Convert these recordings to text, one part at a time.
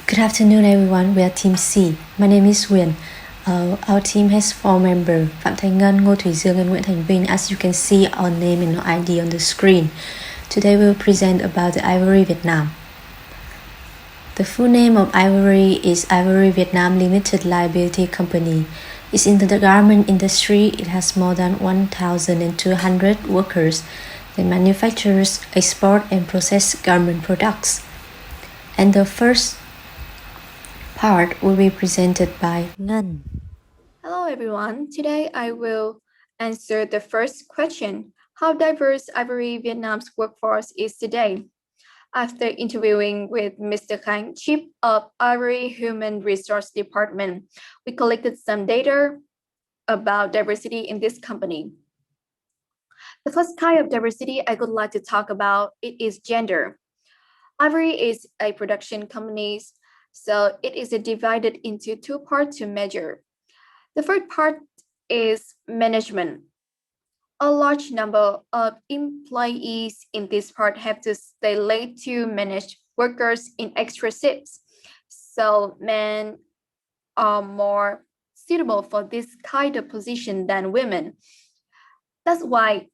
Good afternoon, everyone. We are Team C. My name is Nguyen. Our team has 4 members: Pham, Thanh, Ngan, Ngo Thuy Duong, and Vinh. As you can see our name and our ID on the screen. Today we will present about the Ivory Vietnam. The full name of Ivory is Ivory Vietnam Limited Liability Company. It's in the garment industry. It has more than 1,200 workers. They manufactures, export, and process garment products. And the first part will be presented by Ngan. Hello everyone. Today I will answer the first question. How diverse Ivory Vietnam's workforce is today? After interviewing with Mr. Thanh, Chief of Ivory Human Resource Department, we collected some data about diversity in this company. The first kind of diversity I would like to talk about it is gender. Ivory is a production company, so it is divided into 2 parts to measure. The first part is management. A large number of employees in this part have to stay late to manage workers in extra shifts. So men are more suitable for this kind of position than women. That's why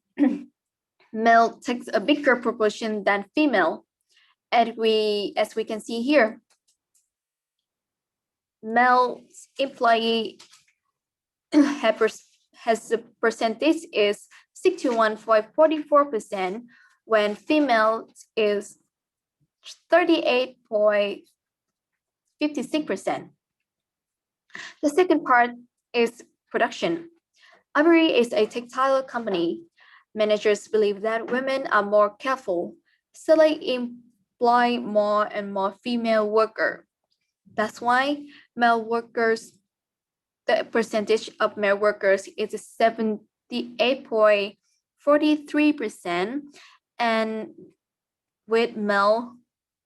male takes a bigger proportion than female. As we can see here, male employee has the percentage is 61.44%, when female is 38.56%. The second part is production. Ivory is a textile company. Managers believe that women are more careful, so they employ more and more female workers. That's why male workers, the percentage of male workers is 78.43%, and with male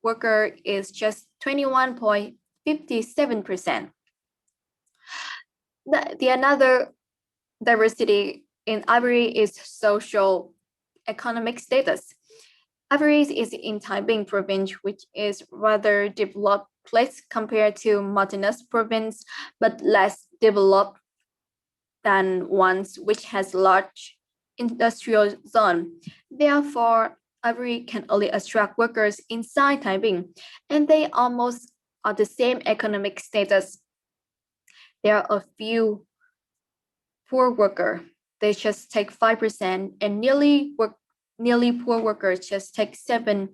worker is just 21.57%. The another diversity in Ivory is social economic status. Ivory is in Taiping province, which is rather developed place compared to Mountainous province, but less developed than ones which has large industrial zone. Therefore, Ivory can only attract workers inside Taiping, and they almost are the same economic status. There are a few poor workers. They just take 5%, and nearly poor workers just take 7%.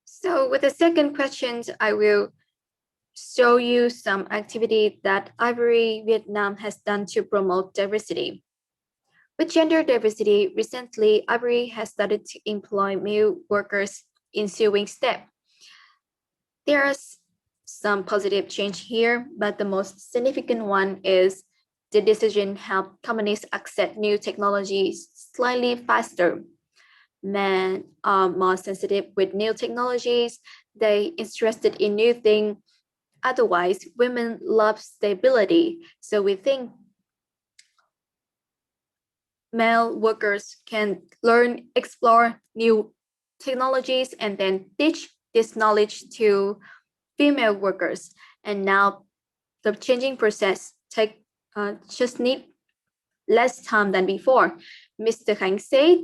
So with the second question, I will show you some activity that Ivory Vietnam has done to promote diversity. With gender diversity, recently Ivory has started to employ male workers in sewing step. There are some positive change here, but the most significant one is the decision help companies accept new technologies slightly faster. Men are more sensitive with new technologies. They interested in new things. Otherwise, women love stability. So we think male workers can learn, explore new technologies, and then teach this knowledge to female workers. And now the changing process just need less time than before, Mr. Thanh said.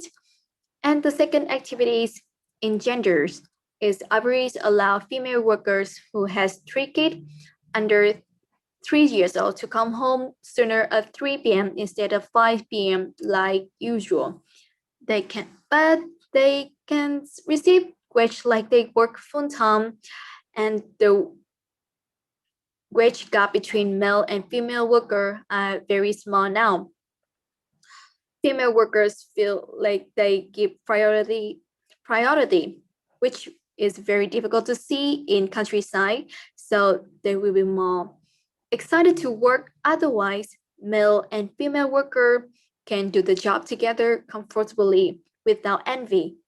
And the second activities in genders is Ivory allow female workers who has 3 kids under 3 years old to come home sooner at 3 p.m. instead of 5 p.m. like usual. They can receive wage like they work full time, and the wage gap between male and female worker are very small now. Female workers feel like they give priority, which is very difficult to see in countryside. So they will be more excited to work. Otherwise, male and female worker can do the job together comfortably without envy.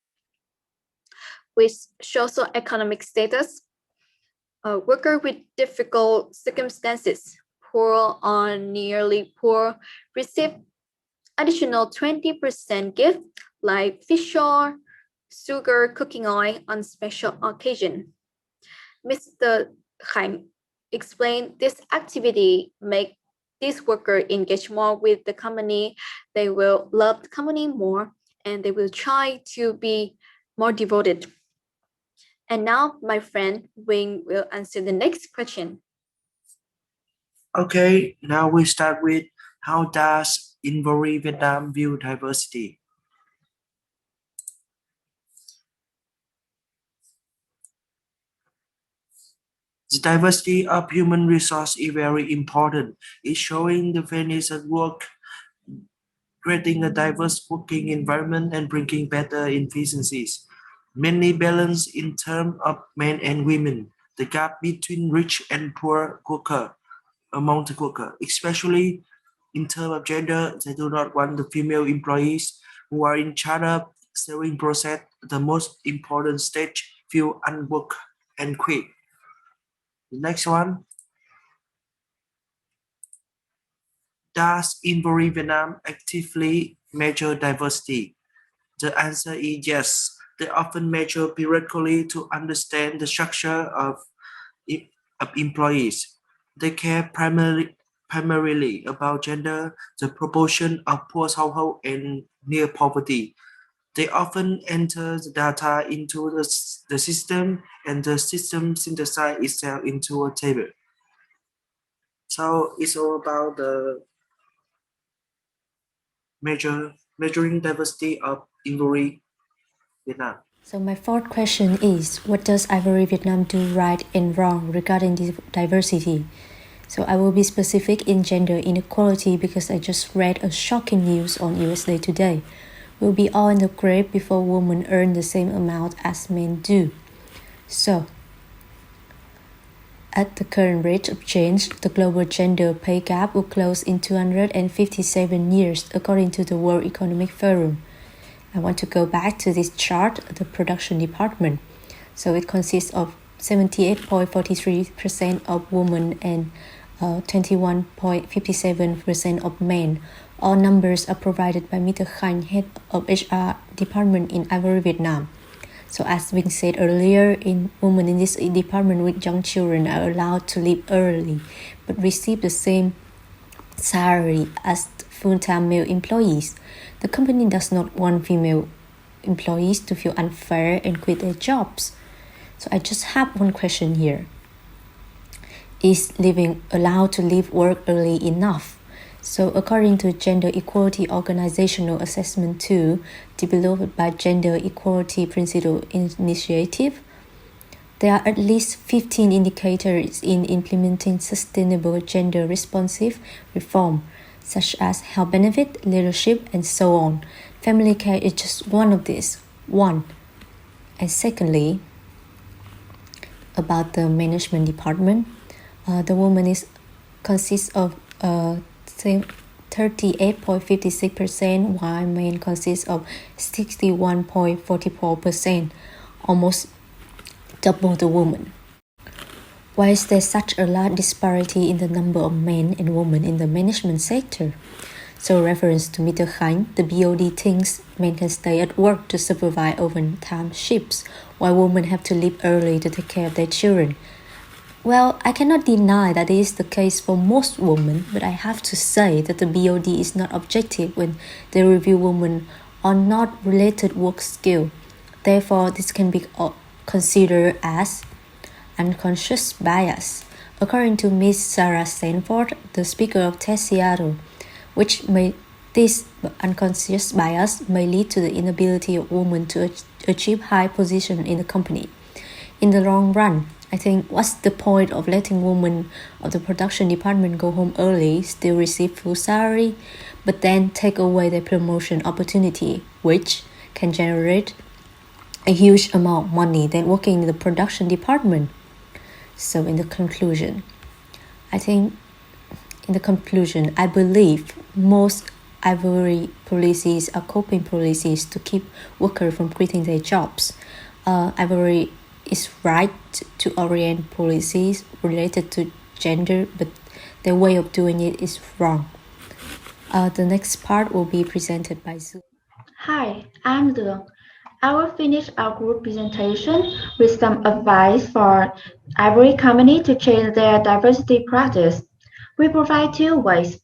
With socio-economic status, a worker with difficult circumstances, poor or nearly poor, receive additional 20% gift like fish oil, sugar, cooking oil on special occasion. Mr. Khánh explained this activity make this worker engage more with the company. They will love the company more and they will try to be more devoted. And now my friend Vinh will answer the next question. Okay, now we start with how does Ivory Vietnam view diversity? The diversity of human resource is very important. It's showing the fairness at work, creating a diverse working environment and bringing better efficiencies. Many balance in terms of men and women. The gap between rich and poor worker among the worker, especially in terms of gender, they do not want the female employees who are in charge of selling process, the most important stage, feel unworked and quit. The next one, does Ivory Vietnam actively measure diversity? The answer is yes. They often measure periodically to understand the structure of employees. They care primarily about gender, the proportion of poor household and near poverty. They often enter the data into the system and the system synthesize itself into a table. So it's all about the measuring diversity of Ivory Vietnam. So my fourth question is, what does Ivory Vietnam do right and wrong regarding diversity? So I will be specific in gender inequality because I just read a shocking news on USA Today. We'll be all in the grave before women earn the same amount as men do. So, at the current rate of change, the global gender pay gap will close in 257 years, according to the World Economic Forum. I want to go back to this chart, the production department. So it consists of 78.43% of women and 21.57% of men. All numbers are provided by Mr. Thanh, head of HR department in Ivory Vietnam. So as Vinh said earlier, women in this department with young children are allowed to leave early, but receive the same salary as full-time male employees. The company does not want female employees to feel unfair and quit their jobs. So I just have one question here. Is living allowed to leave work early enough? So according to Gender Equality Organizational Assessment 2, developed by Gender Equality Principle Initiative, there are at least 15 indicators in implementing sustainable gender-responsive reform, such as health benefit, leadership, and so on. Family care is just one of these. And secondly, about the management department, the woman consists of 38.56%, while men consists of 61.44%, almost double the woman. Why is there such a large disparity in the number of men and women in the management sector? So reference to Mr. Khánh, the BOD thinks men can stay at work to supervise overtime shifts, while women have to leave early to take care of their children. Well, I cannot deny that it is the case for most women, but I have to say that the BOD is not objective when they review women on not related work skill. Therefore, this can be considered as unconscious bias. According to Ms. Sarah Sanford, the speaker of TED Seattle, this unconscious bias may lead to the inability of women to achieve high position in the company. In the long run, I think what's the point of letting women of the production department go home early, still receive full salary, but then take away their promotion opportunity, which can generate a huge amount of money than working in the production department. So in the conclusion, I believe most Ivory policies are coping policies to keep workers from quitting their jobs. Ivory is right to orient policies related to gender, but their way of doing it is wrong. The next part will be presented by Zoom. Hi, I'm Duong. I will finish our group presentation with some advice for Ivory company to change their diversity practice. We provide two ways.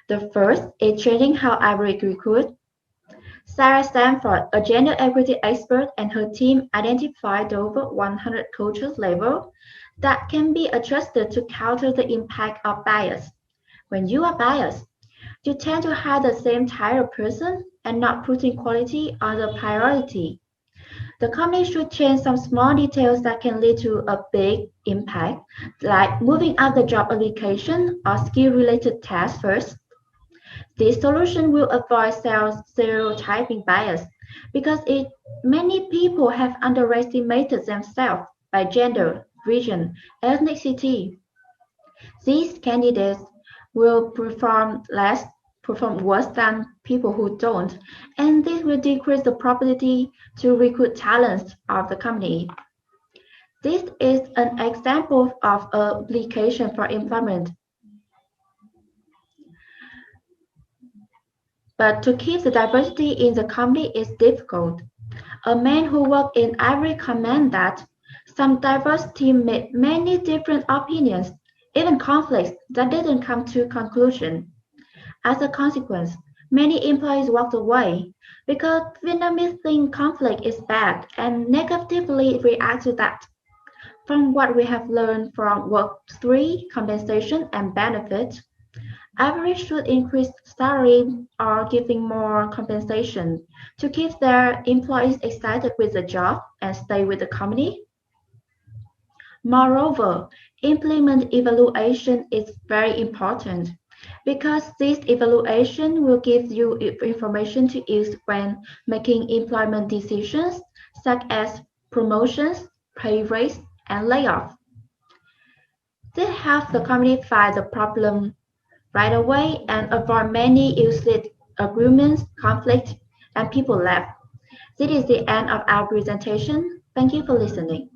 The first is changing how Ivory recruit. Sarah Stanford, a gender equity expert, and her team identified over 100 culture levels that can be adjusted to counter the impact of bias. When you are biased, you tend to hire the same type of person and not putting quality on the priority. The company should change some small details that can lead to a big impact, like moving up the job application or skill-related tasks first. This solution will avoid sales stereotyping bias because many people have underestimated themselves by gender, region, ethnicity. These candidates will perform worse than people who don't, and this will decrease the probability to recruit talents of the company. This is an example of an application for employment. But to keep the diversity in the company is difficult. A man who worked in Ivory commented that some diverse team made many different opinions, even conflicts that didn't come to conclusion. As a consequence, many employees walked away because Vietnamese think conflict is bad and negatively react to that. From what we have learned from Work 3, compensation and benefits, Ivory should increase salary or giving more compensation to keep their employees excited with the job and stay with the company. Moreover, implement evaluation is very important because this evaluation will give you information to use when making employment decisions such as promotions, pay raise, and layoff. This helps the company find the problem right away and avoid many useless agreements, conflict, and people left. This is the end of our presentation. Thank you for listening.